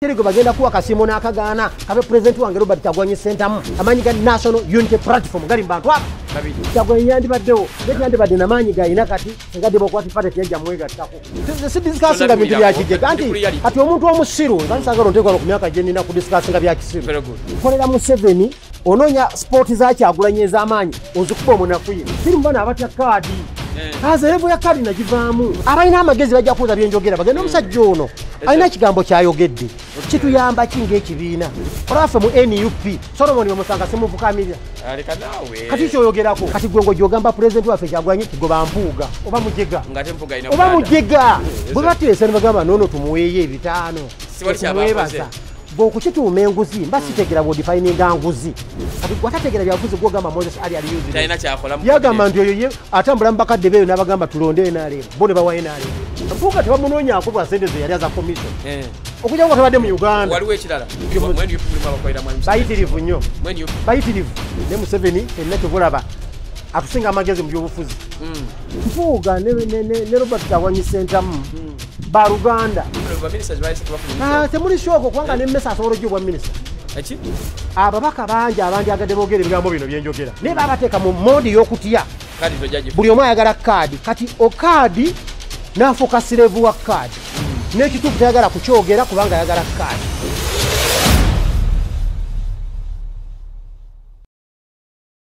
Terego bagenda kuwa kasimo n'akagaana kabe president wange Robert Kyagulanyi Center amanyi ga National Unity Platform gali mbantu apa Kyagulanyi yandibaddewo beti yandibadde n'amaanyi gayina kati engadde bokwati pate teyajja mwegattako sidisikasinga bintu bya kijega anti kati omuntu omusiru nga nsagala onteekwa ku myaka gye nnina kudisikasinga bya kisiru kolera mu 7 ononya sport za Kyagulanyi ez'amaanyi ozikuba omunaku ye siri mbana abatya kaadi azerevu ya kadi nagivaamu abalina amagezi bajja kuuza byenjogera bagenda omusajja ono alina ekigambo kyayogedde kituyamba kinga ekibiina olwaffe mu NUP Solomon bamusanga simuvukamirira kati kyoyogerako kati gwe ng'ogyogamba pulezidenti waffe Kyagulanyi kigoba Mpuuga oba Mujega oba Mujega bwe bateesa ne bagamba noono tumuweeyo ebitaano tumwebaza bw'okukituuma enguzi mba sitegera bw'odifayininga nguzi kati gwe atategera byabufuzi gw'ogamba Moses ali yagamba nti oyo ye atambula mu bakadde beeyo n'abagamba tulonde NRM bo ne bawa NRM Mpuuga tebamunoonyaako lwa ssente ze yali aza komisiyo okujja nga tebadde mu Uganda waliwo ekirala bayitirivu nnyo bayitirivu ne Museveni fenna tubulaba atusinga amagezi mu byobufuzi Mpuuga ne Robert Kyagulanyi Center Baruganda temuli shoko kubanga nemmesa asobola ogyibwa minisita ababaka bangi abandyagadde boogera ebigambo bino byenjogera naye babateeka mu modi y'okutya buli omu ayagala kaadi kati okaadi n'afuuka sirevu wa kaadi n'ekituufu tayagala kukyogera kubanga ayagala kaadi